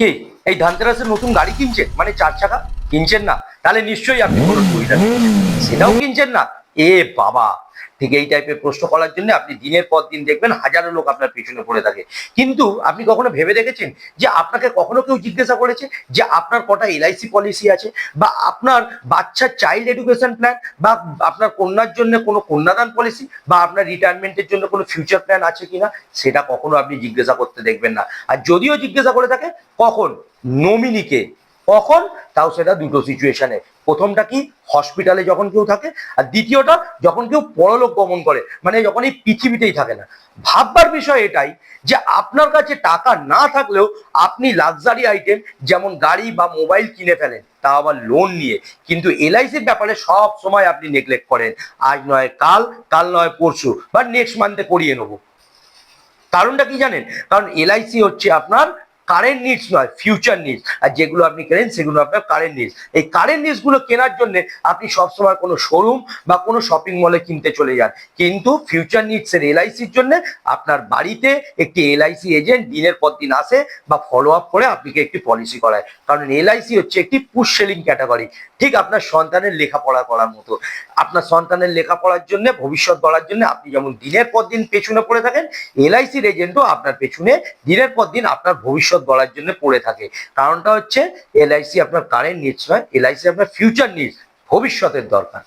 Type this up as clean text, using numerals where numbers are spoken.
কি এই ধানতেরাসের নতুন গাড়ি কিনছেন, মানে 4 চাকা কিনছেন না? তাহলে নিশ্চয়ই আপনি কোনো টুইটার সেটাও কিনছেন না। এ বাবা, ঠিক এই টাইপের প্রশ্ন করার জন্য আপনি দিনের পর দিন দেখবেন হাজারো লোক আপনার পিছনে পড়ে থাকে। কিন্তু আপনি কখনো ভেবে দেখেছেন যে আপনাকে কখনো কেউ জিজ্ঞাসা করেছে যে আপনার কটা এলআইসি পলিসি আছে, বা আপনার বাচ্চার চাইল্ড এডুকেশন প্ল্যান, বা আপনার কন্যার জন্য কোনো কন্যাদান পলিসি, বা আপনার রিটায়ারমেন্টের জন্য কোনো ফিউচার প্ল্যান আছে কিনা? সেটা কখনো আপনি জিজ্ঞাসা করতে দেখবেন না। আর যদিও জিজ্ঞাসা করে থাকে, কখন? নমিনিকে। কখন? তাও সেটা দুটো সিচুয়েশনে। প্রথমটা কি? হসপিটালে যখন কেউ থাকে, আর দ্বিতীয়টা যখন কেউ পরলোক গমন করে, মানে যখন এই পৃথিবীতেই থাকে না। ভাববার বিষয় এটাই যে আপনার কাছে টাকা না থাকলেও আপনি লাক্সারি আইটেম যেমন গাড়ি বা মোবাইল কিনে ফেলেন, তা আবার লোন নিয়ে। কিন্তু এলআইসির ব্যাপারে সব সময় আপনি নেগলেক্ট করেন। আজ নয় কাল, কাল নয় পরশু, বা নেক্সট মান্থে করিয়ে নেবো। কারণটা কি জানেন? কারণ এলআইসি হচ্ছে আপনার কারেন্ট নিডস নয়, ফিউচার নিডস। আর যেগুলো আপনি কেনেন সেগুলো আপনার কারেন্ট নিডস। এই কারেন্ট নিডস গুলো কেনার জন্য আপনি সবসময় কোনো শোরুম বা কোনো শপিং মলে কিনতে চলে যান। কিন্তু ফিউচার নিডস এর এলআইসির জন্য আপনার বাড়িতে একটি এলআইসি এজেন্ট দিনের পর দিন আসে বা ফলো আপ করে আপনাকে একটি পলিসি করায়। কারণ এলআইসি হচ্ছে একটি পুশ সেলিং ক্যাটাগরি। ঠিক আপনার সন্তানের লেখাপড়া করার মতো। আপনার সন্তানের লেখাপড়ার জন্য, ভবিষ্যৎ গড়ার জন্য আপনি যেমন দিনের পর দিন পেছনে পড়ে থাকেন, এলআইসির এজেন্টও আপনার পেছনে দিনের পর দিন আপনার ভবিষ্যৎ গড়ার জন্য পড়ে থাকে। কারণটা হচ্ছে এলআইসি আপনার কারেন্ট নিডস নয়, এলআইসি আপনার ফিউচার নিডস, ভবিষ্যতের দরকার।